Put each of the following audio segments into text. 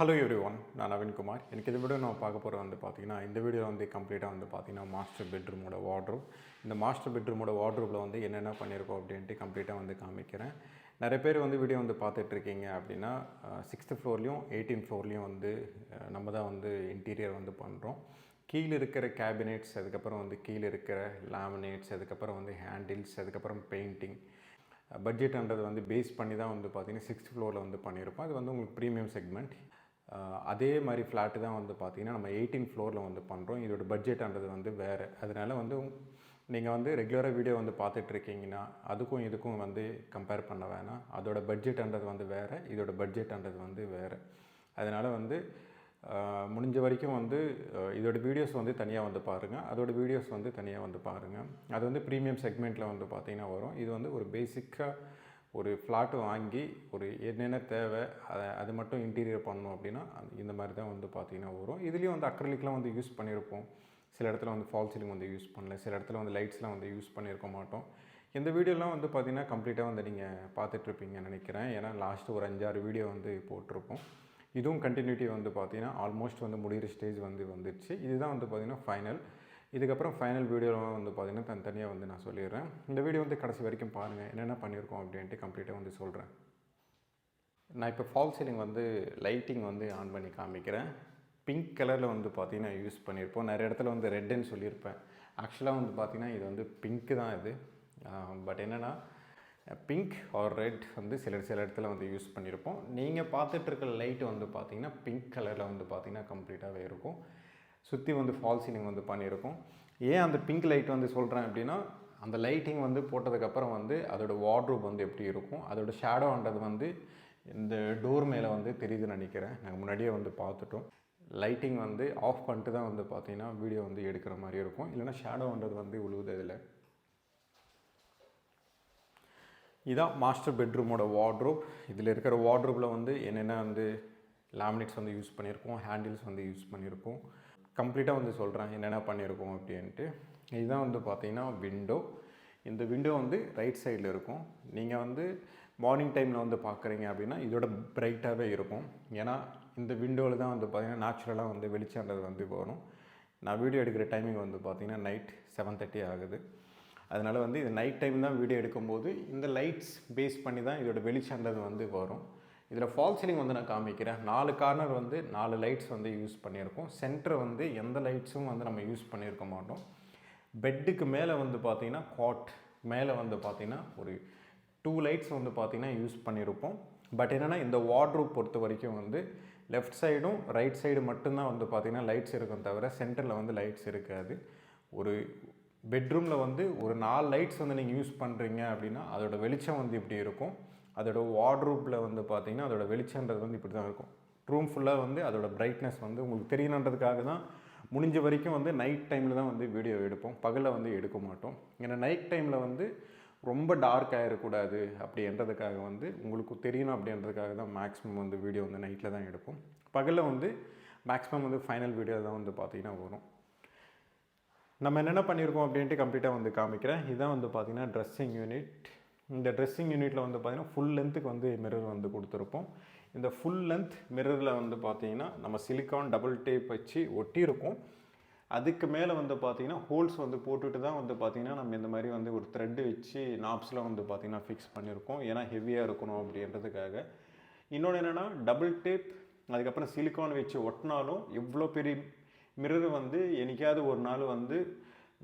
Hello everyone, நான் நவீன்குமார். எனக்கு இந்த வீடியோ நான் பார்க்க போகிற பார்த்தீங்கன்னா, இந்த வீடியோ கம்ப்ளீட்டாக பார்த்தீங்கன்னா மாஸ்டர் பெட்ரூமோட வார்ட்ரோப். இந்த மாஸ்டர் பெட்ரூமோட வார்ட்ரோப்பில் என்னென்ன பண்ணியிருக்கோம் அப்படின்ட்டு கம்ப்ளீட்டாக காமிக்கிறேன். நிறைய பேர் வீடியோ பார்த்துட்ருக்கீங்க அப்படின்னா 6th ஃப்ளோர்லேயும் 18th ஃப்ளோர்லேயும் நம்ம தான் இன்டீரியர் பண்ணுறோம். கீழே இருக்கிற கேபினெட்ஸ், அதுக்கப்புறம் கீழே இருக்கிற லேமினேட்ஸ், அதுக்கப்புறம் ஹேண்டில்ஸ், அதுக்கப்புறம் பெயிண்டிங் பட்ஜெட்ன்றது பேஸ் பண்ணி தான் பார்த்தீங்கன்னா 6th ஃப்ளோரில் பண்ணியிருப்போம். அது உங்களுக்கு ப்ரீமியம் செக்மெண்ட். அதே மாதிரி ஃப்ளாட்டு தான் பார்த்திங்கன்னா நம்ம 18th ஃப்ளோரில் பண்ணுறோம். இதோட பட்ஜெட்ன்றது வேறு. அதனால் நீங்கள் ரெகுலராக வீடியோ பார்த்துட்ருக்கீங்கன்னா அதுக்கும் இதுக்கும் கம்பேர் பண்ண வேணாம். அதோட பட்ஜெட்ன்றது வேறு, இதோட பட்ஜெட்ன்றது வேறு. அதனால் முடிஞ்ச வரைக்கும் இதோட வீடியோஸ் தனியாக பாருங்கள், அதோட வீடியோஸ் தனியாக பாருங்கள். அது ப்ரீமியம் செக்மெண்ட்டில் பார்த்திங்கன்னா வரும். இது ஒரு பேசிக்காக ஒரு ஃப்ளாட்டு வாங்கி ஒரு என்னென்ன தேவை அது மட்டும் இன்டீரியர் பண்ணணும் அப்படின்னா இந்த மாதிரி தான் பார்த்திங்கன்னா வரும். இதுலேயும் அக்ரிலிக்லாம் யூஸ் பண்ணியிருப்போம். சில இடத்துல ஃபால் சீலிங் யூஸ் பண்ணல, சில இடத்துல லைட்ஸ்லாம் யூஸ் பண்ணியிருக்க மாட்டோம். இந்த வீடியோலாம் பார்த்திங்கன்னா கம்ப்ளீட்டாக நீங்கள் பார்த்துட்ருப்பீங்கன்னு நினைக்கிறேன். ஏன்னா லாஸ்ட்டு ஒரு 5-6 வீடியோ போட்டிருப்போம். இதுவும் கண்டினியூட்டி பார்த்திங்கன்னா ஆல்மோஸ்ட் முடிகிற ஸ்டேஜ் வந்துடுச்சு. இதுதான் பார்த்திங்கன்னா ஃபைனல். இதுக்கப்புறம் ஃபைனல் வீடியோவில் பார்த்திங்கன்னா தனித்தனியாக நான் சொல்லிடுறேன். இந்த வீடியோ கடைசி வரைக்கும் பாருங்கள், என்னென்ன பண்ணியிருக்கோம் அப்படின்ட்டு கம்ப்ளீட்டாக சொல்கிறேன். நான் இப்போ ஃபால் சீலிங் லைட்டிங் ஆன் பண்ணி காமிக்கிறேன். பிங்க் கலரில் பார்த்திங்கன்னா யூஸ் பண்ணியிருப்போம். நிறைய இடத்துல ரெட்டுன்னு சொல்லியிருப்பேன். ஆக்சுவலாக பார்த்திங்கன்னா இது பிங்க்கு தான் இது. பட் என்னென்னா பிங்க் ஆர் ரெட் சில இடத்துல யூஸ் பண்ணியிருப்போம். நீங்கள் பார்த்துட்ருக்க லைட்டு பார்த்திங்கன்னா பிங்க் கலரில் பார்த்திங்கன்னா கம்ப்ளீட்டாகவே இருக்கும். சுற்றி ஃபால் சீலிங் பண்ணியிருக்கோம். ஏன் அந்த பிங்க் லைட் சொல்கிறேன் அப்படின்னா, அந்த லைட்டிங் போட்டதுக்கப்புறம் அதோடய வார்ட்ரோப் எப்படி இருக்கும், அதோடய ஷேடோன்றது இந்த டோர் மேலே தெரியுதுன்னு நினைக்கிறேன். நாங்கள் முன்னாடியே பார்த்துட்டோம். லைட்டிங் ஆஃப் பண்ணிட்டு தான் பார்த்திங்கன்னா வீடியோ எடுக்கிற மாதிரி இருக்கும். இல்லைனா ஷேடோன்றது விழுவுது. இதில் இதான் மாஸ்டர் பெட்ரூமோட வார்ட்ரோப். இதில் இருக்கிற வார்ட்ரோப்பில் என்னென்ன லேமினேட்ஸ் யூஸ் பண்ணியிருக்கோம், ஹேண்டில்ஸ் யூஸ் பண்ணியிருக்கோம். கம்ப்ளீட்டாக சொல்கிறேன் என்னென்ன பண்ணியிருக்கோம் அப்படின்ட்டு. இதுதான் பார்த்திங்கன்னா விண்டோ. இந்த விண்டோ ரைட் சைடில் இருக்கும். நீங்கள் மார்னிங் டைமில் பார்க்குறீங்க அப்படின்னா இதோட பிரைட்டாகவே இருக்கும். ஏன்னா இந்த விண்டோவில் தான் பார்த்திங்கன்னா நேச்சுரலாக வெளிச்சம்ன்றது வரும். நான் வீடியோ எடுக்கிற டைமிங் பார்த்திங்கன்னா நைட் 7:30 ஆகுது. அதனால் இது நைட் டைம் தான் வீடியோ எடுக்கும்போது இந்த லைட்ஸ் பேஸ் பண்ணி தான் இதோட வெளிச்சம்ன்றது வரும். இதில் ஃபால் சீலிங் நான் காமிக்கிறேன். 4 கார்னர் 4 லைட்ஸ் யூஸ் பண்ணியிருக்கோம். சென்டர் எந்த லைட்ஸும் நம்ம யூஸ் பண்ணியிருக்க மாட்டோம். பெட்டுக்கு மேலே பார்த்திங்கன்னா காட் மேலே பார்த்திங்கன்னா ஒரு 2 லைட்ஸ் பார்த்திங்கன்னா யூஸ் பண்ணியிருப்போம். பட் என்னென்னா இந்த வார்ட்ரோப் பொறுத்த வரைக்கும் லெஃப்ட் சைடும் ரைட் சைடு மட்டும்தான் பார்த்திங்கன்னா லைட்ஸ் இருக்கும், தவிர சென்டரில் லைட்ஸ் இருக்காது. ஒரு பெட்ரூமில் ஒரு 4 லைட்ஸ் நீங்கள் யூஸ் பண்ணுறீங்க அப்படின்னா அதோட வெளிச்சம் இப்படி இருக்கும். அதோட வார்ட்ரோப்பில் பார்த்திங்கன்னா அதோட வெளிச்சன்றது இப்படி தான் இருக்கும். ரூம் ஃபுல்லாக அதோட பிரைட்னஸ் உங்களுக்கு தெரியணுன்றதுக்காக தான் முடிஞ்ச வரைக்கும் நைட் டைமில் தான் வீடியோ எடுப்போம், பகலில் எடுக்க மாட்டோம். ஏன்னா நைட் டைமில் ரொம்ப டார்க் ஆகிடக்கூடாது அப்படின்றதுக்காக உங்களுக்கு தெரியணும் அப்படின்றதுக்காக தான் மேக்ஸிமம் வீடியோ நைட்டில் தான் எடுப்போம். பகலில் மேக்ஸிமம் ஃபைனல் வீடியோ தான் பார்த்திங்கன்னா வரும். நம்ம என்னென்ன பண்ணியிருக்கோம் அப்படின்ட்டு கம்ப்ளீட்டாக காமிக்கிறேன். இதுதான் பார்த்திங்கன்னா ட்ரெஸ்ஸிங் யூனிட். இந்த ட்ரெஸ்ஸிங் யூனிட்டில் பார்த்திங்கன்னா ஃபுல் லென்த்துக்கு மிரர் கொடுத்துருப்போம். இந்த ஃபுல் லென்த் மிரரில் பார்த்திங்கன்னா நம்ம சிலிக்கான் டபுள் டேப் வச்சு ஒட்டியிருக்கோம். அதுக்கு மேலே பார்த்திங்கன்னா ஹோல்ஸ் போட்டுட்டு தான் பார்த்திங்கன்னா நம்ம இந்த மாதிரி ஒரு த்ரெட்டு வச்சு நாப்ஸில் பார்த்திங்கன்னா ஃபிக்ஸ் பண்ணியிருக்கோம். ஏன்னா ஹெவியாக இருக்கணும் அப்படின்றதுக்காக. இன்னொன்று என்னென்னா டபுள் டேப் அதுக்கப்புறம் சிலிக்கான் வச்சு ஒட்டினாலும் எவ்வளோ பெரிய மிரர் என்னைக்காவது ஒரு நாள்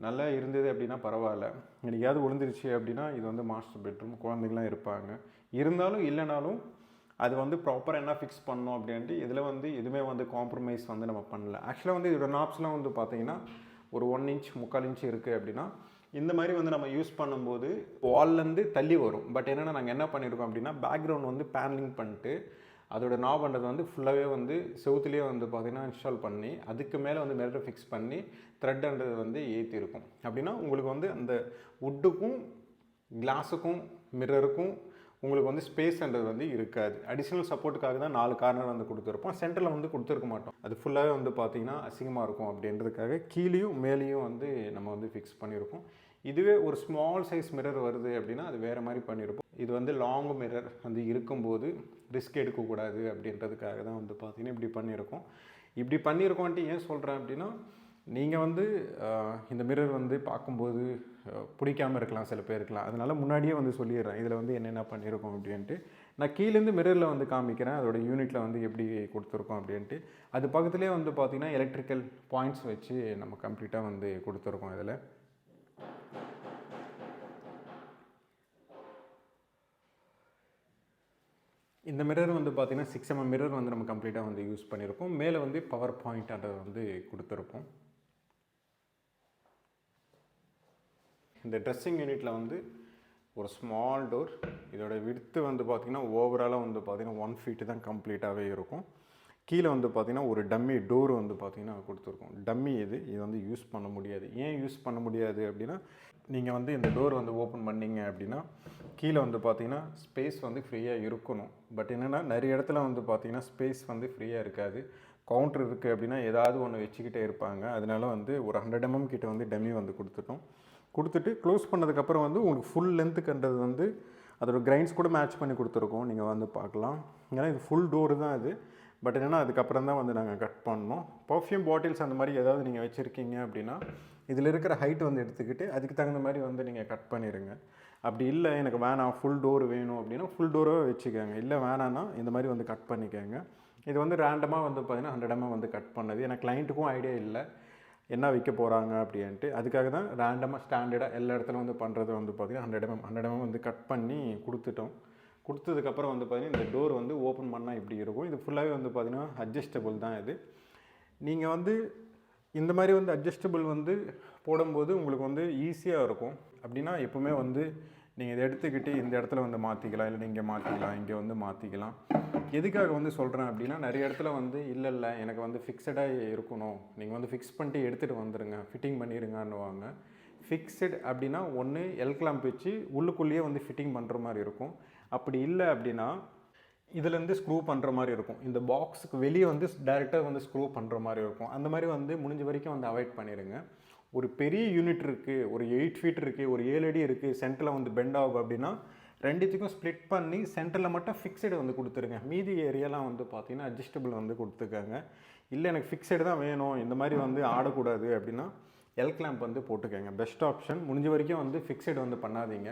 நல்லா இருந்தது அப்படின்னா பரவாயில்ல, எனக்காவது விழுந்துருச்சு அப்படின்னா இது மாஸ்டர் பெட்ரூம், குழந்தைங்களாம் இருப்பாங்க. இருந்தாலும் இல்லைனாலும் அது ப்ராப்பராக என்ன ஃபிக்ஸ் பண்ணணும் அப்படின்ட்டு இதில் எதுவுமே காம்ப்ரமைஸ் நம்ம பண்ணல. ஆக்சுவலாக இதோட நாப்ஸ்லாம் பார்த்தீங்கன்னா ஒரு 1 இன்ச் 3/4 இன்ச் இருக்குது அப்படின்னா இந்த மாதிரி நம்ம யூஸ் பண்ணும்போது வால்லேருந்து தள்ளி வரும். பட் என்னென்னா நாங்கள் என்ன பண்ணியிருக்கோம் அப்படின்னா பேக்ரவுண்ட் பேனலிங் பண்ணிட்டு அதோட நாப்ன்றது ஃபுல்லாகவே செவுத்துலேயே பார்த்திங்கன்னா இன்ஸ்டால் பண்ணி அதுக்கு மேலே மிரரை ஃபிக்ஸ் பண்ணி த்ரெட்ன்றது ஏற்றிருக்கும். அப்படின்னா உங்களுக்கு அந்த வுட்டுக்கும் கிளாஸுக்கும் மிரருக்கும் உங்களுக்கு ஸ்பேஸ்ன்றது இருக்காது. அடிஷ்னல் சப்போர்ட்டுக்காக தான் 4 கார்னர் கொடுத்துருப்போம். சென்டரில் கொடுத்துருக்க மாட்டோம். அது ஃபுல்லாகவே பார்த்திங்கன்னா அசிங்கமாக இருக்கும் அப்படின்றதுக்காக கீழேயும் மேலேயும் நம்ம ஃபிக்ஸ் பண்ணியிருக்கோம். இதுவே ஒரு ஸ்மால் சைஸ் மிரர் வருது அப்படின்னா அது வேறு மாதிரி பண்ணியிருப்போம். இது வந்து லாங் மிரர் வந்து இருக்கும்போது ரிஸ்க் எடுக்கக்கூடாது அப்படின்றதுக்காக தான் வந்து பார்த்திங்கன்னா இப்படி பண்ணியிருக்கோம். இப்படி பண்ணியிருக்கோன்ட்டு ஏன் சொல்கிறேன் அப்படின்னா, நீங்கள் வந்து இந்த மிரர் வந்து பார்க்கும்போது பிடிக்காமல் இருக்கலாம் சில பேருக்குலாம். அதனால் முன்னாடியே வந்து சொல்லிடுறேன் இதில் வந்து என்னென்ன பண்ணியிருக்கோம் அப்படின்ட்டு. நான் கீழேருந்து மிரரில் வந்து காமிக்கிறேன் அதோட யூனிட்டில் வந்து எப்படி கொடுத்துருக்கோம் அப்படின்ட்டு. அது பக்கத்துலேயே வந்து பார்த்திங்கன்னா எலக்ட்ரிக்கல் பாயிண்ட்ஸ் வச்சு நம்ம கம்ப்ளீட்டாக வந்து கொடுத்துருக்கோம் இதில். இந்த மிரர் வந்து பார்த்திங்கன்னா 6mm மிரர் வந்து நம்ம கம்ப்ளீட்டாக வந்து யூஸ் பண்ணியிருக்கோம். மேலே வந்து பவர் பாயிண்ட் அதை வந்து கொடுத்துருப்போம். இந்த ட்ரெஸ்ஸிங் யூனிட்டில் வந்து ஒரு ஸ்மால் டோர், இதோட விட்த்து வந்து பார்த்திங்கன்னா ஓவராலாக வந்து பார்த்திங்கன்னா 1 feet தான் கம்ப்ளீட்டாகவே இருக்கும். கீழே வந்து பார்த்திங்கன்னா ஒரு டம்மி டோர் வந்து பார்த்திங்கன்னா கொடுத்துருக்கோம். டம்மி இது வந்து யூஸ் பண்ண முடியாது. ஏன் யூஸ் பண்ண முடியாது அப்படின்னா, நீங்கள் வந்து இந்த டோர் வந்து ஓப்பன் பண்ணிங்க அப்படின்னா கீழே வந்து பார்த்திங்கன்னா ஸ்பேஸ் வந்து ஃப்ரீயாக இருக்கணும். பட் என்னென்னா நிறைய இடத்துல வந்து பார்த்திங்கன்னா ஸ்பேஸ் வந்து ஃப்ரீயாக இருக்காது. கவுண்டர் இருக்குது அப்படின்னா ஏதாவது ஒன்று வச்சுக்கிட்டே இருப்பாங்க. அதனால வந்து ஒரு 100mm கிட்ட வந்து டம்மி வந்து கொடுத்துட்டு க்ளோஸ் பண்ணதுக்கப்புறம் வந்து உங்களுக்கு ஃபுல் லென்த்துக்குன்றது வந்து அதோட கிரைன்ஸ் கூட மேட்ச் பண்ணி கொடுத்துருக்கோம். நீங்கள் வந்து பார்க்கலாம். ஏன்னா இது ஃபுல் டோரு தான் இது. பட் என்னென்னா அதுக்கப்புறம் தான் வந்து நாங்கள் கட் பண்ணோம். பர்ஃப்யூம் பாட்டில்ஸ் அந்த மாதிரி ஏதாவது நீங்கள் வச்சுருக்கீங்க அப்படின்னா இதில் இருக்கிற ஹைட் வந்து எடுத்துக்கிட்டு அதுக்கு தகுந்த மாதிரி வந்து நீங்கள் கட் பண்ணிடுங்க. அப்படி இல்லை எனக்கு வேணாம் ஃபுல் டோர் வேணும் அப்படின்னா ஃபுல் டோராக வச்சுக்கோங்க. இல்லை வேணான்னா இந்த மாதிரி வந்து கட் பண்ணிக்கோங்க. இது வந்து ரேண்டமாக வந்து பார்த்திங்கன்னா 100mm வந்து கட் பண்ணது. ஏன்னா கிளைண்ட்டுக்கும் ஐடியா இல்லை என்ன வைக்க போகிறாங்க அப்படின்ட்டு. அதுக்காக தான் ரேண்டமாக ஸ்டாண்டர்டாக எல்லா இடத்துல வந்து பண்ணுறது வந்து பார்த்திங்கன்னா 100mm வந்து கட் பண்ணி கொடுத்ததுக்கப்புறம் வந்து பார்த்திங்கன்னா இந்த டோர் வந்து ஓப்பன் பண்ணால் இப்படி இருக்கும். இது ஃபுல்லாகவே வந்து பார்த்திங்கன்னா அட்ஜஸ்டபுள் தான் இது. நீங்கள் வந்து இந்த மாதிரி வந்து அட்ஜஸ்டபுள் வந்து போடும்போது உங்களுக்கு வந்து ஈஸியாக இருக்கும். அப்படின்னா எப்பவுமே வந்து நீங்கள் இதை எடுத்துக்கிட்டு இந்த இடத்துல வந்து மாற்றிக்கலாம், இல்லை நீங்கள் மாற்றிக்கலாம், இங்கே வந்து மாற்றிக்கலாம். எதுக்காக வந்து சொல்கிறேன் அப்படின்னா, நிறைய இடத்துல வந்து இல்லை எனக்கு வந்து ஃபிக்ஸடாக இருக்கணும், நீங்கள் வந்து ஃபிக்ஸ் பண்ணிட்டு எடுத்துகிட்டு வந்துடுங்க, ஃபிட்டிங் பண்ணிடுங்கன்னுவாங்க. ஃபிக்ஸட் அப்படின்னா ஒன்று எல் கிளாம்ப் வச்சு உள்ளுக்குள்ளேயே வந்து ஃபிட்டிங் பண்ணுற மாதிரி இருக்கும். அப்படி இல்லை அப்படின்னா இதுலேருந்து ஸ்க்ரூ பண்ணுற மாதிரி இருக்கும். இந்த பாக்ஸுக்கு வெளியே வந்து டைரெக்டாக வந்து ஸ்க்ரூ பண்ணுற மாதிரி இருக்கும். அந்த மாதிரி வந்து முடிஞ்ச வரைக்கும் வந்து அவாய்ட் பண்ணிடுங்க. ஒரு பெரிய யூனிட் இருக்குது, ஒரு 8 feet இருக்குது, ஒரு 7 அடி இருக்குது, சென்டரில் வந்து பெண்ட் ஆகும் அப்படின்னா ரெண்டுத்துக்கும் ஸ்ப்ளிட் பண்ணி சென்டரில் மட்டும் ஃபிக்ஸடு வந்து கொடுத்துருங்க. மீதி ஏரியாலாம் வந்து பார்த்திங்கன்னா அட்ஜஸ்டபிள் வந்து கொடுத்துருக்காங்க. இல்லை எனக்கு ஃபிக்ஸடு தான் வேணும், இந்த மாதிரி வந்து ஆடக்கூடாது அப்படின்னா எல் கிளாம்ப் வந்து போட்டுக்கோங்க. Best option. முடிஞ்ச வரைக்கும் வந்து ஃபிக்ஸடு வந்து பண்ணாதீங்க.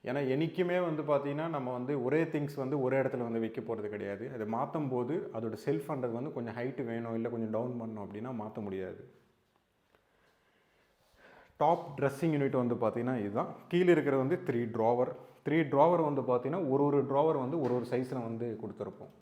ஏன்னா என்றைக்குமே வந்து பார்த்திங்கன்னா நம்ம வந்து ஒரே திங்ஸ் வந்து ஒரே இடத்துல வந்து வைக்க போகிறது கிடையாது. அதை மாற்றும் போது அதோட செல்ஃப்ன்றது வந்து கொஞ்சம் ஹைட்டு வேணும், இல்லை கொஞ்சம் டவுன் பண்ணணும் அப்படின்னா மாற்ற முடியாது. டாப் ட்ரெஸ்ஸிங் யூனிட் வந்து பார்த்திங்கன்னா இதுதான். கீழே இருக்கிற வந்து 3 ட்ராவர் வந்து பார்த்திங்கன்னா ஒரு ட்ராவர் வந்து ஒரு சைஸில் வந்து கொடுத்துருப்போம்.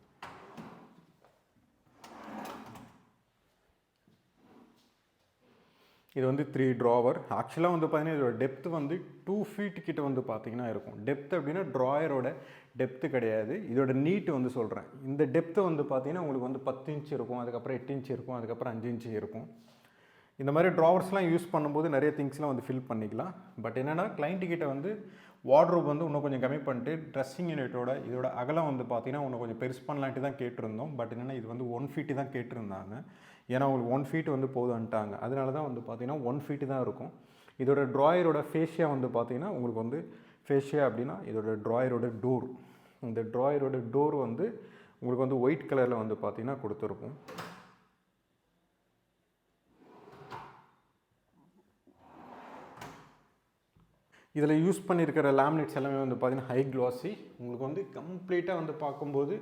இது வந்து 3 ட்ராவர். ஆக்சுவலாக வந்து பார்த்திங்கன்னா இதோட டெப்த்து வந்து 2 feet கிட்ட வந்து பார்த்திங்கன்னா இருக்கும். டெப்த் அப்படின்னா ட்ராயரோட டெப்த்து கிடையாது, இதோட நீட்டு வந்து சொல்கிறேன். இந்த டெப்த்து வந்து பார்த்திங்கன்னா உங்களுக்கு வந்து 10 inch இருக்கும், அதுக்கப்புறம் 8 inch இருக்கும், அதுக்கப்புறம் 5 inch இருக்கும். இந்த மாதிரி ட்ராவர்ஸ்லாம் யூஸ் பண்ணும்போது நிறைய திங்ஸ்லாம் வந்து ஃபில் பண்ணிக்கலாம். பட் என்னென்னா கிளைண்ட்டுக்கிட்ட வந்து வார்ட்ரோப் வந்து இன்னும் கொஞ்சம் கம்மி பண்ணிட்டு ட்ரெஸ்ஸிங் யூனிட்டோட இதோட அகலம் வந்து பார்த்திங்கன்னா இன்னும் கொஞ்சம் பெருசு பண்ணலான்ட்டு தான் கேட்டிருந்தோம். பட் என்னென்னா இது வந்து 1 feet தான் கேட்டிருந்தாங்க. ஏன்னா உங்களுக்கு 1 feet வந்து போதுன்ட்டாங்க. அதனால தான் வந்து பார்த்திங்கன்னா 1 feet தான் இருக்கும். இதோட ட்ராயரோட ஃபேஷியா வந்து பார்த்திங்கன்னா உங்களுக்கு வந்து ஃபேஷியா அப்படின்னா இதோட ட்ராயரோட டோர். இந்த ட்ராயரோட டோர் வந்து உங்களுக்கு வந்து ஒயிட் கலரில் வந்து பார்த்திங்கன்னா கொடுத்துருக்கும். இதில் யூஸ் பண்ணியிருக்கிற லேமினேட்ஸ் எல்லாமே வந்து பார்த்திங்கன்னா ஹை க்ளாஸி. உங்களுக்கு வந்து கம்ப்ளீட்டாக வந்து பார்க்கும்போது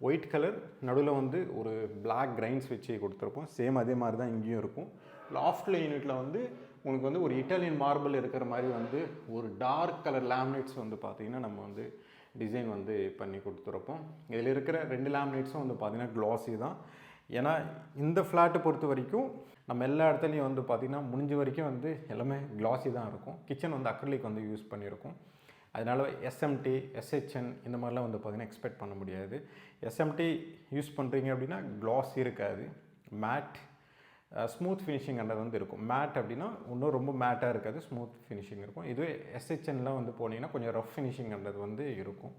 ஒயிட் கலர், நடுவில் வந்து ஒரு பிளாக் கிரைன்ஸ் வச்சு கொடுத்துருப்போம். சேம் அதே மாதிரி தான் இங்கேயும் இருக்கும். லாஃப்டில் யூனிட்டில் வந்து உங்களுக்கு வந்து ஒரு இட்டாலியன் மார்பிள் இருக்கிற மாதிரி வந்து ஒரு டார்க் கலர் லேமினேட்ஸ் வந்து பார்த்திங்கன்னா நம்ம வந்து டிசைன் வந்து பண்ணி கொடுத்துருப்போம். இதில் இருக்கிற 2 லேமினேட்ஸும் வந்து பார்த்திங்கன்னா க்ளாஸி தான். ஏன்னா இந்த ஃப்ளாட்டை பொறுத்த வரைக்கும் நம்ம எல்லா இடத்துலையும் வந்து பார்த்திங்கன்னா முடிஞ்ச வரைக்கும் வந்து எல்லாமே க்ளாஸி தான் இருக்கும். கிச்சன் வந்து அக்ரிலிக் வந்து யூஸ் பண்ணியிருக்கோம். அதனால் SMT, SHN இந்த மாதிரிலாம் வந்து பார்த்திங்கன்னா எக்ஸ்பெக்ட் பண்ண முடியாது. SMT யூஸ் பண்ணுறீங்க அப்படின்னா க்ளாஸ் இருக்காது, மேட் ஸ்மூத் ஃபினிஷிங்ன்றது வந்து இருக்கும். மேட் அப்படின்னா இன்னும் ரொம்ப மேட்டாக இருக்காது, ஸ்மூத் ஃபினிஷிங் இருக்கும். இதுவே SHNலாம் வந்து போனீங்கன்னா கொஞ்சம் ரஃப் ஃபினிஷிங்ன்றது வந்து இருக்கும்.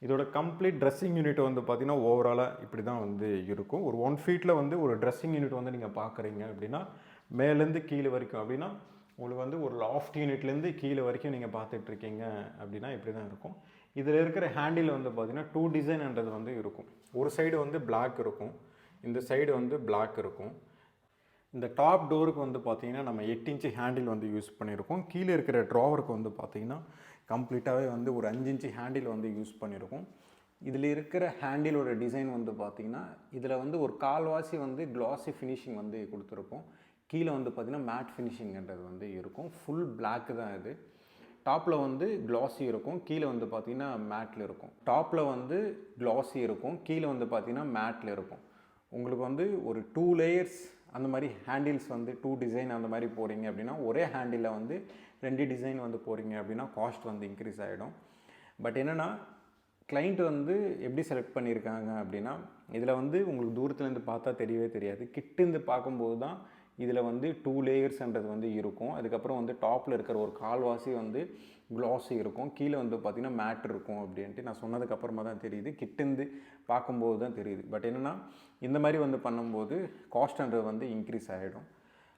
இதோட கம்ப்ளீட் ட்ரெஸ்ஸிங் யூனிட் வந்து பார்த்திங்கன்னா ஓவராலாக இப்படி தான் வந்து இருக்கும். ஒரு 1 feet வந்து ஒரு ட்ரெஸ்ஸிங் யூனிட் வந்து நீங்கள் பார்க்குறீங்க அப்படின்னா மேலேருந்து கீழே வரைக்கும் அப்படின்னா உங்களுக்கு வந்து ஒரு லாஃப்ட் யூனிட்லேருந்து கீழே வரைக்கும் நீங்கள் பார்த்துட்ருக்கீங்க அப்படின்னா இப்படி தான் இருக்கும். இதில் இருக்கிற ஹேண்டில் வந்து பார்த்திங்கன்னா 2 டிசைன்ன்றது வந்து இருக்கும். ஒரு சைடு வந்து பிளாக் இருக்கும், இந்த சைடு வந்து பிளாக் இருக்கும். இந்த டாப் டோருக்கு வந்து பார்த்திங்கன்னா நம்ம 8 இன்ச்சு ஹேண்டில் வந்து யூஸ் பண்ணியிருக்கோம். கீழே இருக்கிற ட்ராவருக்கு வந்து பார்த்திங்கன்னா கம்ப்ளீட்டாகவே வந்து ஒரு 5 இன்ச்சு ஹேண்டில் வந்து யூஸ் பண்ணியிருக்கோம். இதில் இருக்கிற ஹேண்டிலோட டிசைன் வந்து பார்த்திங்கன்னா இதில் வந்து ஒரு கால்வாசி வந்து கிளாஸி ஃபினிஷிங் வந்து கொடுத்துருக்கோம். கீழே வந்து பார்த்திங்கன்னா மேட் ஃபினிஷிங்ன்றது வந்து இருக்கும். ஃபுல் பிளாக்கு தான் இது. டாப்பில் வந்து கிளாஸி இருக்கும், கீழே வந்து பார்த்திங்கன்னா மேட்டில் இருக்கும். டாப்பில் வந்து கிளாஸி இருக்கும், கீழே வந்து பார்த்திங்கன்னா மேட்டில் இருக்கும். உங்களுக்கு வந்து ஒரு 2 லேயர்ஸ் அந்த மாதிரி ஹேண்டில்ஸ் வந்து 2 டிசைன் அந்த மாதிரி போகிறீங்க அப்படின்னா, ஒரே ஹேண்டிலில் வந்து 2 டிசைன் வந்து போகிறீங்க அப்படின்னா காஸ்ட் வந்து இன்க்ரீஸ் ஆகிடும். பட் என்னென்னா கிளைண்ட் வந்து எப்படி செலக்ட் பண்ணியிருக்காங்க அப்படின்னா, இதில் வந்து உங்களுக்கு தூரத்துலேருந்து பார்த்தா தெரியவே தெரியாது, கிட்டேருந்து பார்க்கும்போது தான் இதில் வந்து 2 லேயர்ஸ்ன்றது வந்து இருக்கும். அதுக்கப்புறம் வந்து டாப்பில் இருக்கிற ஒரு கால்வாசி வந்து க்ளாஸி இருக்கும், கீழே வந்து பார்த்திங்கன்னா மேட் இருக்கும் அப்படின்ட்டு நான் சொன்னதுக்கப்புறமா தான் தெரியுது, கிட்டேருந்து பார்க்கும்போது தான் தெரியுது. பட் என்னென்னா இந்த மாதிரி வந்து பண்ணும்போது காஸ்ட்ன்றது வந்து இன்க்ரீஸ் ஆகிடும்.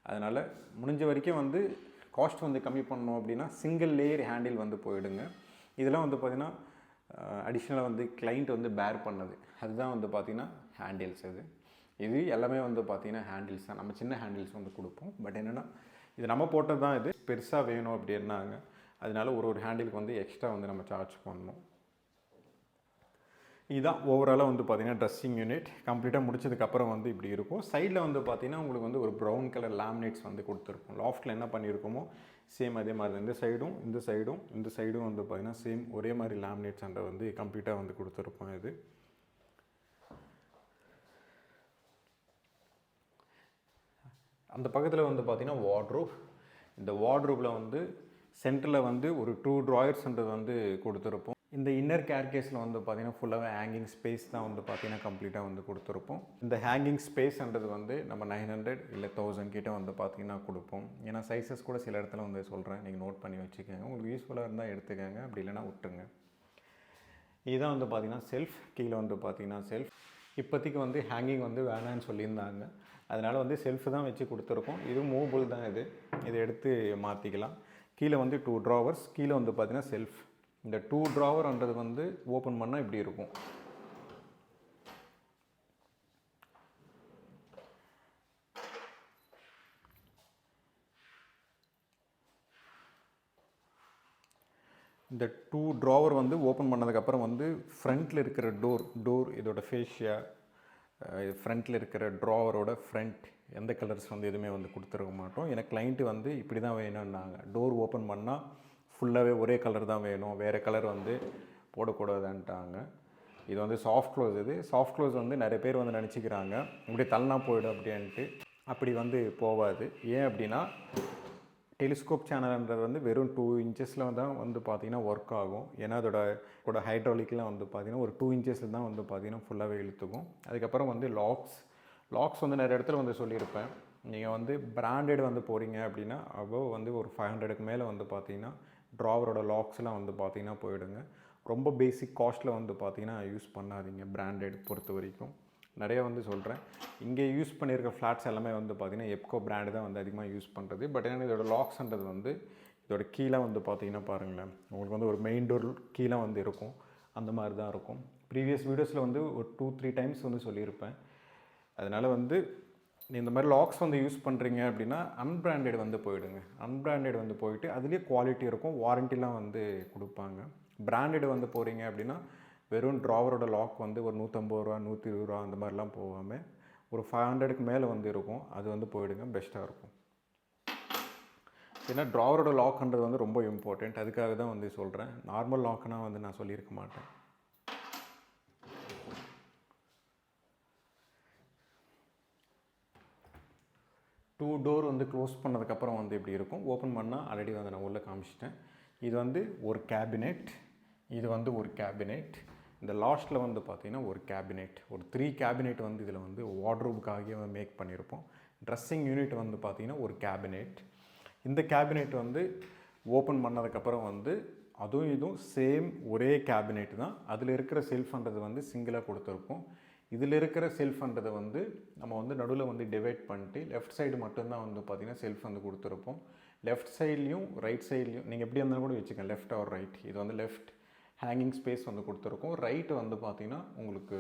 அதனால் முடிஞ்ச வரைக்கும் வந்து காஸ்ட் வந்து கம்மி பண்ணணும் அப்படின்னா சிங்கிள் லேயர் ஹேண்டில் வந்து போயிடுங்க. இதெல்லாம் வந்து பார்த்திங்கன்னா அடிஷ்னலாக வந்து கிளைண்ட் வந்து பேர் பண்ணது, அதுதான் வந்து பார்த்திங்கன்னா ஹேண்டில்ஸ். இது எல்லாமே வந்து பார்த்திங்கன்னா ஹேண்டில்ஸ் தான். நம்ம சின்ன ஹேண்டில்ஸ் வந்து கொடுப்போம். பட் என்னென்னா இது நம்ம போட்டது தான், இது பெருசாக வேணும் அப்படின்னாங்க, அதனால ஒரு ஹேண்டிலுக்கு வந்து எக்ஸ்ட்ரா வந்து நம்ம சார்ஜ் பண்ணணும். இதுதான் ஓவராலாக வந்து பார்த்திங்கன்னா ட்ரெஸ்ஸிங் யூனிட் கம்ப்ளீட்டாக முடிச்சதுக்கப்புறம் வந்து இப்படி இருக்கும். சைடில் வந்து பார்த்திங்கன்னா உங்களுக்கு வந்து ஒரு ப்ரௌன் கலர் லேமினேட்ஸ் வந்து கொடுத்துருக்கும். லாஃப்ட்டில் என்ன பண்ணியிருக்கோமோ சேம் அதே மாதிரி இந்த சைடும் இந்த சைடும் இந்த சைடும் வந்து பார்த்திங்கன்னா சேம் ஒரே மாதிரி லேமினேட்ஸ் அந்த வந்து கம்ப்ளீட்டாக வந்து கொடுத்துருப்போம். இது அந்த பக்கத்தில் வந்து பார்த்திங்கன்னா வார்ட்ரோப். இந்த வார்ட்ரோப்பில் வந்து சென்டரில் வந்து ஒரு 2 ட்ராயர்ஸ்ன்றது வந்து கொடுத்துருப்போம். இந்த இன்னர் கேர்கேஸில் வந்து பார்த்திங்கன்னா ஃபுல்லாகவே ஹேங்கிங் ஸ்பேஸ் தான் வந்து பார்த்திங்கன்னா கம்ப்ளீட்டாக வந்து கொடுத்துருப்போம். இந்த ஹேங்கிங் ஸ்பேஸ்ன்றது வந்து நம்ம 900 இல்லை 1000 கிட்ட வந்து பார்த்திங்கன்னா கொடுப்போம். ஏன்னா சைஸஸ் கூட சில இடத்துல வந்து சொல்கிறேன், நீங்கள் நோட் பண்ணி வச்சுக்கோங்க. உங்களுக்கு யூஸ்ஃபுல்லாக இருந்தால் எடுத்துக்கோங்க, அப்படி இல்லைனா விட்டுருங்க. இதுதான் வந்து பார்த்திங்கன்னா செல்ஃப். கீழே வந்து பார்த்திங்கன்னா செல்ஃப். இப்போதைக்கு வந்து ஹேங்கிங் வந்து வேணான்னு சொல்லியிருந்தாங்க, அதனால் வந்து செல்ஃப் தான் வச்சு கொடுத்துருக்கோம். இது மூவபிள் தான், இதை எடுத்து மாற்றிக்கலாம். கீழே வந்து 2 ட்ராவர்ஸ், கீழே வந்து பார்த்திங்கன்னா செல்ஃப். இந்த 2 ட்ராவர்ன்றது வந்து ஓப்பன் பண்ணால் இப்படி இருக்கும். இந்த 2 ட்ராவர் வந்து ஓப்பன் பண்ணதுக்கப்புறம் வந்து ஃப்ரண்ட்டில் இருக்கிற டோர் இதோட ஃபேஷியா, ஃப்ரண்ட்டில் இருக்கிற ட்ராவரோட ஃப்ரண்ட் எந்த கலர்ஸ் வந்து எதுவுமே வந்து கொடுத்துருக்க மாட்டோம். ஏன்னா கிளைண்ட்டு வந்து இப்படி தான் வேணும்னாங்க. டோர் ஓப்பன் பண்ணால் ஃபுல்லாகவே ஒரே கலர் தான் வேணும், வேறு கலர் வந்து போடக்கூடாதுன்ட்டாங்க. இது வந்து சாஃப்ட் க்ளோஸ். இது சாஃப்ட் க்ளோஸ் வந்து நிறைய பேர் வந்து நினச்சிக்கிறாங்க இப்படி தள்ளனா போயிடும் அப்படின்ட்டு. அப்படி வந்து போகாது. ஏன் அப்படின்னா டெலிஸ்கோப் சேனல்ன்றது வந்து வெறும் 2 இன்ச்சஸில் தான் வந்து பார்த்திங்கன்னா ஒர்க் ஆகும். ஏன்னா அதோட ஹைட்ராலிக்லாம் வந்து பார்த்திங்கன்னா ஒரு 2 இன்ச்சஸில் தான் வந்து பார்த்திங்கன்னா ஃபுல்லாகவே இழுத்துக்கும். அதுக்கப்புறம் வந்து லாக்ஸ் வந்து நிறைய இடத்துல வந்து சொல்லியிருப்பேன். நீங்கள் வந்து பிராண்டட் வந்து போகிறீங்க அப்படின்னா அபோவ் வந்து ஒரு 500க்கு மேலே வந்து பார்த்திங்கன்னா ட்ராவரோட லாக்ஸ்லாம் வந்து பார்த்திங்கன்னா போயிடுங்க. ரொம்ப பேசிக் காஸ்ட்டில் வந்து பார்த்திங்கன்னா யூஸ் பண்ணாதீங்க. பிராண்டட் பொறுத்த வரைக்கும் நிறைய வந்து சொல்கிறேன். இங்கே யூஸ் பண்ணியிருக்க ஃப்ளாட்ஸ் எல்லாமே வந்து பார்த்திங்கன்னா எப்கோ பிராண்டு தான் வந்து அதிகமாக யூஸ் பண்ணுறது. பட் ஏன்னா இதோட லாக்ஸ்ன்றது வந்து இதோட கீழே வந்து பார்த்திங்கன்னா பாருங்களேன், உங்களுக்கு வந்து ஒரு மெயின் டோர் கீழே வந்து இருக்கும், அந்த மாதிரி தான் இருக்கும். ப்ரீவியஸ் வீடியோஸில் வந்து ஒரு 2-3 டைம்ஸ் வந்து சொல்லியிருப்பேன். அதனால் வந்து இந்த மாதிரி லாக்ஸ் வந்து யூஸ் பண்ணுறீங்க அப்படின்னா அன்பிராண்டட் வந்து போயிடுங்க. அன்பிராண்டட் வந்து போயிட்டு அதுலேயே குவாலிட்டி இருக்கும், வாரண்டிலாம் வந்து கொடுப்பாங்க. பிராண்டட் வந்து போகிறீங்க அப்படின்னா வெறும் ட்ராவரோட லாக் வந்து ஒரு 150 ரூபா 120 ரூபா அந்த மாதிரிலாம் போகாமல் ஒரு 500க்கு மேலே வந்து இருக்கும், அது வந்து போயிடுங்க, பெஸ்ட்டாக இருக்கும். ஏன்னா ட்ராவரோட லாக்ன்றது வந்து ரொம்ப இம்பார்ட்டண்ட், அதுக்காக தான் வந்து சொல்கிறேன். நார்மல் லாக்னால் வந்து நான் சொல்லியிருக்க மாட்டேன். டூ டோர் வந்து க்ளோஸ் பண்ணதுக்கப்புறம் வந்து இப்படி இருக்கும். ஓப்பன் பண்ணால் ஆல்ரெடி வந்து நான் உள்ளே காமிச்சிட்டேன். இது வந்து ஒரு கேபினெட், இது வந்து ஒரு கேபினெட், இந்த லாஸ்ட்டில் வந்து பார்த்திங்கன்னா ஒரு கேபினெட், ஒரு 3 கேபினெட் வந்து இதில் வந்து வார்ட்ரோபுக்காகவே மேக் பண்ணியிருப்போம். ட்ரெஸ்ஸிங் யூனிட் வந்து பார்த்திங்கன்னா ஒரு கேபினெட். இந்த கேபினெட் வந்து ஓப்பன் பண்ணதுக்கப்புறம் வந்து அதுவும் இதுவும் சேம் ஒரே கேபினெட் தான். அதில் இருக்கிற செல்ஃப்ன்றது வந்து சிங்கிளாக கொடுத்துருப்போம். இதில் இருக்கிற செல்ஃப்ன்றதை வந்து நம்ம வந்து நடுவில் வந்து டிவைட் பண்ணிட்டு லெஃப்ட் சைடு மட்டும்தான் வந்து பார்த்திங்கன்னா செல்ஃப் வந்து கொடுத்துருப்போம். லெஃப்ட் சைட்லேயும் ரைட் சைட்லேயும் நீங்கள் எப்படி இருந்தாலும் கூட வச்சுக்கோங்க, லெஃப்ட் ஆர் ரைட். இது வந்து லெஃப்ட் ஹேங்கிங் ஸ்பேஸ் வந்து கொடுத்துருக்கோம். ரைட்டு வந்து பார்த்திங்கன்னா உங்களுக்கு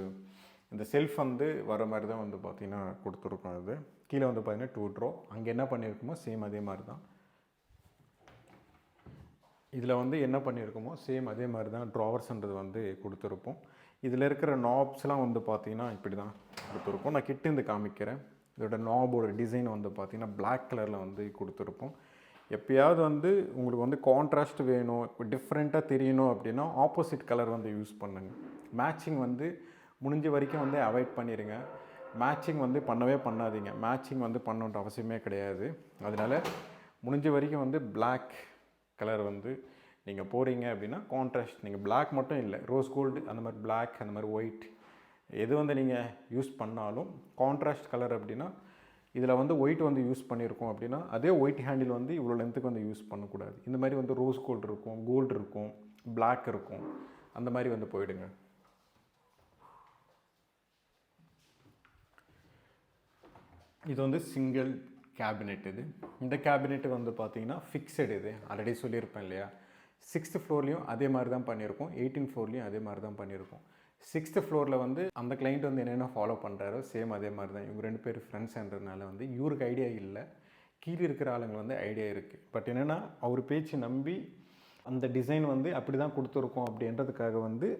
இந்த செல்ஃப் வந்து வர மாதிரி தான் வந்து பார்த்திங்கன்னா கொடுத்துருக்கோம். அது கீழே வந்து பார்த்திங்கன்னா 2 ட்ரோ. அங்கே என்ன பண்ணியிருக்குமோ சேம் அதே மாதிரி தான் இதில் வந்து என்ன பண்ணியிருக்கோமோ சேம் அதே மாதிரி தான் ட்ராவர்ஸ்ன்றது வந்து கொடுத்துருப்போம். இதில் இருக்கிற நாப்ஸ்லாம் வந்து பார்த்திங்கன்னா இப்படி தான் கொடுத்துருப்போம். நான் கிட்ட இருந்து காமிக்கிறேன். இதோட நாபோட டிசைன் வந்து பார்த்திங்கன்னா பிளாக் கலரில் வந்து கொடுத்துருப்போம். எப்போயாவது வந்து உங்களுக்கு வந்து கான்ட்ராஸ்ட் வேணும், டிஃப்ரெண்ட்டாக தெரியணும் அப்படின்னா ஆப்போசிட் கலர் வந்து யூஸ் பண்ணுங்கள். மேட்சிங் வந்து முடிஞ்ச வரைக்கும் வந்து அவாய்ட் பண்ணிடுங்க. மேட்சிங் வந்து பண்ணவே பண்ணாதீங்க. மேட்சிங் வந்து பண்ணணுன்ற அவசியமே கிடையாது. அதனால் முடிஞ்ச வரைக்கும் வந்து பிளாக் கலர் வந்து நீங்கள் போகிறீங்க அப்படின்னா கான்ட்ராஸ்ட், நீங்கள் பிளாக் மட்டும் இல்லை, ரோஸ் கோல்டு அந்த மாதிரி பிளாக், அந்த மாதிரி ஒயிட் எது வந்து நீங்கள் யூஸ் பண்ணாலும் கான்ட்ராஸ்ட் கலர் அப்படின்னா இதில் வந்து ஒயிட் வந்து யூஸ் பண்ணியிருக்கோம் அப்படின்னா அதே ஒயிட் ஹேண்டில் வந்து இவ்வளோ லென்த்துக்கு வந்து யூஸ் பண்ணக்கூடாது. இந்த மாதிரி வந்து ரோஸ் கோல்டு இருக்கும், கோல்டு இருக்கும், பிளாக் இருக்கும், அந்த மாதிரி வந்து போயிடுங்க. இது வந்து சிங்கிள் கேபினெட். இந்த கேபினெட்டு வந்து பார்த்திங்கன்னா ஃபிக்ஸடு. இது ஆல்ரெடி சொல்லியிருப்பேன் இல்லையா, 6th ஃப்ளோர்லேயும் அதே மாதிரி தான் பண்ணியிருக்கோம், 18th ஃப்ளோர்லேயும் அதே மாதிரி தான் பண்ணியிருக்கோம். 6th ஃப்ளோரில் வந்து அந்த கிளைண்ட் வந்து என்னென்ன ஃபாலோ பண்ணுறாரோ சேம் அதே மாதிரி தான். இவங்க 2 பேர் ஃப்ரெண்ட்ஸ்ன்றதுனால வந்து இவருக்கு ஐடியா இல்லை, கீழே இருக்கிற ஆளுங்க வந்து ஐடியா இருக்குது. பட் என்னென்னா அவர் பேச்சு நம்பி அந்த டிசைன் வந்து அப்படி தான் கொடுத்துருக்கோம் அப்படின்றதுக்காக வந்து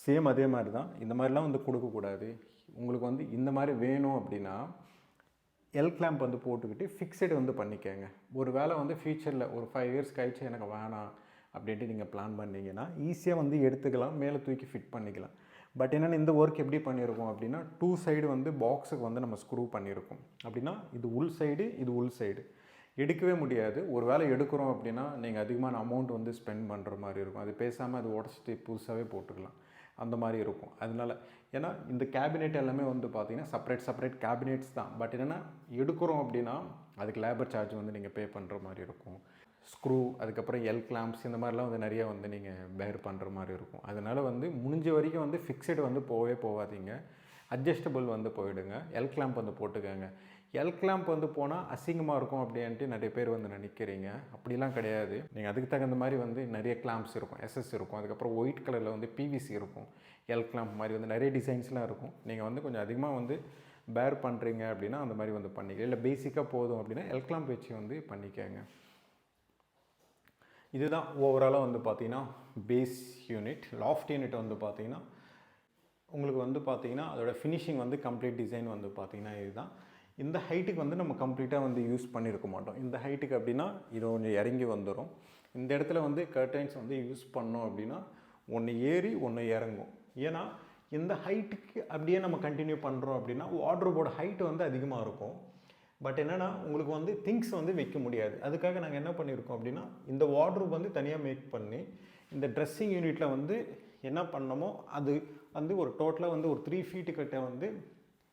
சேம் அதே மாதிரி தான். இந்த மாதிரிலாம் வந்து கொடுக்கக்கூடாது. உங்களுக்கு வந்து இந்த மாதிரி வேணும் அப்படின்னா எல் கிளாம்ப் வந்து போட்டுக்கிட்டு ஃபிக்ஸடு வந்து பண்ணிக்கோங்க. ஒரு வேளை வந்து ஃப்யூச்சரில் ஒரு 5 இயர்ஸ் கழிச்சு எனக்கு வேணாம் அப்படின்ட்டு நீங்கள் பிளான் பண்ணிங்கன்னா ஈஸியாக வந்து எடுத்துக்கலாம், மேலே தூக்கி ஃபிட் பண்ணிக்கலாம். பட் என்னென்னா இந்த ஒர்க் எப்படி பண்ணியிருக்கோம் அப்படின்னா 2 சைடு வந்து பாக்ஸுக்கு வந்து நம்ம ஸ்க்ரூ பண்ணியிருக்கோம். அப்படின்னா இது உள் சைடு, இது உள் சைடு எடுக்கவே முடியாது. ஒரு வேளை எடுக்கிறோம் அப்படின்னா நீங்கள் அதிகமான அமௌண்ட் வந்து ஸ்பெண்ட் பண்ணுற மாதிரி இருக்கும். அது பேசாமல் அது உடச்சிட்டு புதுசாகவே போட்டுக்கலாம், அந்த மாதிரி இருக்கும். அதனால் ஏன்னா இந்த கேபினெட் எல்லாமே வந்து பார்த்திங்கன்னா செப்பரேட் கேபினெட்ஸ் தான். பட் என்னென்னா எடுக்கிறோம் அப்படின்னா அதுக்கு லேபர் சார்ஜ் வந்து நீங்கள் பே பண்ணுற மாதிரி இருக்கும். ஸ்க்ரூ, அதுக்கப்புறம் எல் கிளாம்ப்ஸ், இந்த மாதிரிலாம் வந்து நிறையா வந்து நீங்கள் பேர் பண்ணுற மாதிரி இருக்கும். அதனால் வந்து முடிஞ்ச வரைக்கும் வந்து ஃபிக்ஸடு வந்து போகாதீங்க, அட்ஜஸ்டபிள் வந்து போயிடுங்க. எல் கிளாம்ப் வந்து போட்டுக்கோங்க. எல் கிளாம்ப் வந்து போனால் அசிங்கமாக இருக்கும் அப்படின்ட்டு நிறைய பேர் வந்து நினைக்கிறீங்க. அப்படிலாம் கிடையாது. நீங்கள் அதுக்கு தகுந்த மாதிரி வந்து நிறைய கிளாம்ப்ஸ் இருக்கும், எஸ்எஸ் இருக்கும், அதுக்கப்புறம் ஒயிட் கலரில் வந்து பிவிசி இருக்கும், எல் கிளாம்ப் மாதிரி வந்து நிறைய டிசைன்ஸ்லாம் இருக்கும். நீங்கள் வந்து கொஞ்சம் அதிகமாக வந்து பேர் பண்ணுறீங்க அப்படின்னா அந்த மாதிரி வந்து பண்ணிக்க, இல்லை பேசிக்காக போதும் அப்படின்னா எல் கிளாம்ப் வச்சு வந்து பண்ணிக்கோங்க. இதுதான் ஓவராலாக வந்து பார்த்திங்கன்னா பேஸ் யூனிட். லாஃப்ட் யூனிட் வந்து பார்த்திங்கன்னா உங்களுக்கு வந்து பார்த்திங்கன்னா அதோட ஃபினிஷிங் வந்து கம்ப்ளீட் டிசைன் வந்து பார்த்திங்கன்னா இதுதான். இந்த ஹைட்டுக்கு வந்து நம்ம கம்ப்ளீட்டாக வந்து யூஸ் பண்ணியிருக்க மாட்டோம். இந்த ஹைட்டுக்கு அப்படின்னா இது கொஞ்சம் இறங்கி வந்துடும். இந்த இடத்துல வந்து கர்டைன்ஸ் வந்து யூஸ் பண்ணோம் அப்படின்னா ஒன்று ஏறி ஒன்று இறங்கும். ஏன்னா இந்த ஹைட்டுக்கு அப்படியே நம்ம கண்டினியூ பண்ணுறோம் அப்படின்னா வார்ட்ரோபோட ஹைட்டு வந்து அதிகமாக இருக்கும். பட் என்னென்னா உங்களுக்கு வந்து திங்ஸ் வந்து வைக்க முடியாது. அதுக்காக நாங்கள் என்ன பண்ணியிருக்கோம் அப்படின்னா இந்த வார்ட்ரோப் வந்து தனியாக மேக் பண்ணி இந்த ட்ரெஸ்ஸிங் யூனிட்டில் வந்து என்ன பண்ணோமோ அது வந்து ஒரு டோட்டலாக வந்து ஒரு 3 ஃபீட்டு கிட்ட வந்து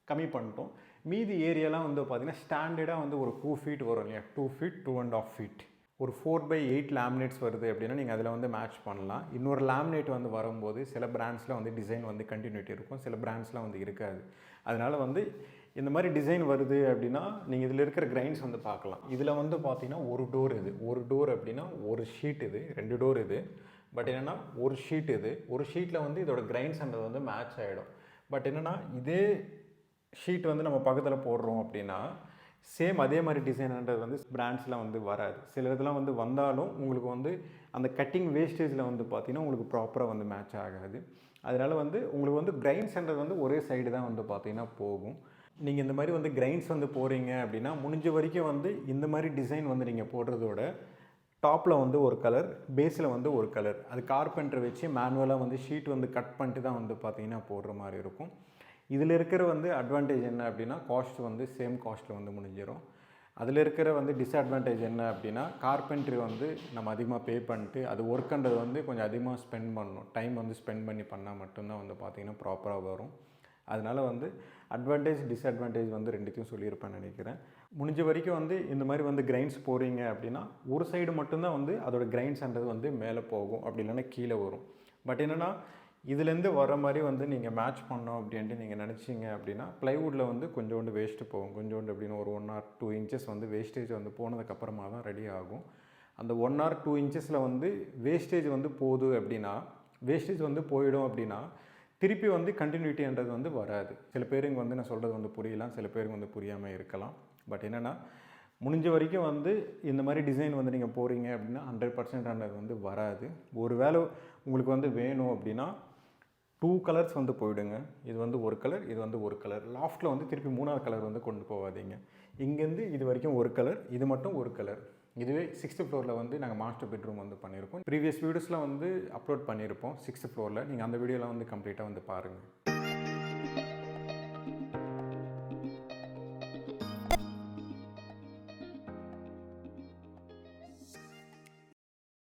கம்மி பண்ணிட்டோம். மீதி ஏரியாலாம் வந்து பார்த்திங்கன்னா ஸ்டாண்டர்டாக வந்து ஒரு 2 ஃபீட் வரும் இல்லையா, 2 ஃபீட் 2.5 ஃபீட் ஒரு 4/8 லேமினேட்ஸ் வருது அப்படின்னா நீங்கள் அதில் வந்து மேட்ச் பண்ணலாம். இன்னொரு லேமினேட் வந்து வரும்போது சில பிராண்ட்ஸில் வந்து டிசைன் வந்து கண்டினியூட்டி இருக்கும், சில பிராண்ட்ஸ்லாம் வந்து இருக்காது. அதனால் வந்து இந்த மாதிரி டிசைன் வருது அப்படின்னா நீங்கள் இதில் இருக்கிற கிரைன்ஸ் வந்து பார்க்கலாம். இதில் வந்து பார்த்திங்கன்னா ஒரு டோர் இது, ஒரு டோர் அப்படின்னா ஒரு ஷீட் இது, 2 டோர் இது. பட் என்னென்னா ஒரு ஷீட் இது, ஒரு ஷீட்டில் வந்து இதோட கிரைன்ஸ்ன்றது வந்து மேட்ச் ஆகிடும். பட் என்னென்னா இதே ஷீட் வந்து நம்ம பக்கத்தில் போடுறோம் அப்படின்னா சேம் அதே மாதிரி டிசைன்ன்றது வந்து பிராண்ட்ஸ்லாம் வந்து வராது. சில இதெல்லாம் வந்து வந்தாலும் உங்களுக்கு வந்து அந்த கட்டிங் வேஸ்டேஜில் வந்து பார்த்திங்கன்னா உங்களுக்கு ப்ராப்பராக வந்து மேட்ச் ஆகாது. அதனால் வந்து உங்களுக்கு வந்து கிரைன்ஸ்ன்றது வந்து ஒரே சைடு தான் வந்து பார்த்திங்கன்னா போகும். நீங்கள் இந்த மாதிரி வந்து கிரைன்ஸ் வந்து போகிறீங்க அப்படின்னா முடிஞ்ச வரைக்கும் வந்து இந்த மாதிரி டிசைன் வந்து நீங்கள் போடுறதோட டாப்பில் வந்து ஒரு கலர், பேஸில் வந்து ஒரு கலர், அது கார்பெண்டர் வச்சு மேனுவலாக வந்து ஷீட் வந்து கட் பண்ணிட்டு தான் வந்து பார்த்திங்கன்னா போடுற மாதிரி இருக்கும். இதில் இருக்கிற வந்து அட்வான்டேஜ் என்ன அப்படின்னா காஸ்ட் வந்து சேம் காஸ்ட்டில் வந்து முடிஞ்சிடும். அதில் இருக்கிற வந்து டிஸ்அட்வான்டேஜ் என்ன அப்படின்னா கார்பெண்ட்ரி வந்து நம்ம அதிகமாக பே பண்ணிட்டு அது ஒர்க்குன்றது வந்து கொஞ்சம் அதிகமாக ஸ்பெண்ட் பண்ணணும், டைம் வந்து ஸ்பெண்ட் பண்ணி பண்ணால் மட்டும்தான் வந்து பார்த்திங்கன்னா ப்ராப்பராக வரும். அதனால் வந்து அட்வான்டேஜ் டிஸ்அட்வான்டேஜ் வந்து ரெண்டுத்தையும் சொல்லியிருப்பேன்னு நினைக்கிறேன். முடிஞ்ச வரைக்கும் வந்து இந்த மாதிரி வந்து கிரைன்ஸ் போகிறீங்க அப்படின்னா ஒரு சைடு மட்டும்தான் வந்து அதோடய கிரைன்ஸ்ன்றது வந்து மேலே போகும், அப்படி இல்லைன்னா கீழே வரும். பட் என்னென்னா இதுலேருந்து வர மாதிரி வந்து நீங்கள் மேட்ச் பண்ணோம் அப்படின்ட்டு நீங்கள் நினச்சிங்க அப்படின்னா ப்ளைவுட்டில் வந்து கொஞ்சோண்டு வேஸ்ட்டு போகும். கொஞ்சோண்டு அப்படின்னு ஒரு 1 or 2 இன்ச்சஸ் வந்து வேஸ்டேஜ் வந்து போனதுக்கப்புறமா தான் ரெடி ஆகும். அந்த 1 or 2 இன்ச்சஸில் வந்து வேஸ்டேஜ் வந்து போகுது அப்படின்னா, வேஸ்டேஜ் வந்து போயிடும் அப்படின்னா திருப்பி வந்து கண்டினியூட்டின்றது வந்து வராது. சில பேருக்கு வந்து நான் சொல்கிறது வந்து புரியலாம், சில பேருக்கு வந்து புரியாமல் இருக்கலாம். பட் என்னென்னா முடிஞ்ச வரைக்கும் வந்து இந்த மாதிரி டிசைன் வந்து நீங்கள் போகிறீங்க அப்படின்னா 100% அது வந்து வராது. ஒரு வேளை உங்களுக்கு வந்து வேணும் அப்படின்னா 2 கலர்ஸ் வந்து போயிடுங்க. இது வந்து ஒரு கலர், இது வந்து ஒரு கலர். லாஃப்ட்டில் வந்து திருப்பி 3ஆவது கலர் வந்து கொண்டு போகாதீங்க. இங்கேருந்து இது வரைக்கும் ஒரு கலர், இது மட்டும் ஒரு கலர். இதுவே 6th ஃப்ளோரில் வந்து நாங்கள் மாஸ்டர் பெட்ரூம் வந்து பண்ணியிருக்கோம். ப்ரீவியஸ் வீடியோஸில் வந்து அப்லோட் பண்ணியிருப்போம் 6th ஃப்ளோரில். நீங்கள் அந்த வீடியோலாம் வந்து கம்ப்ளீட்டாக வந்து பாருங்கள்.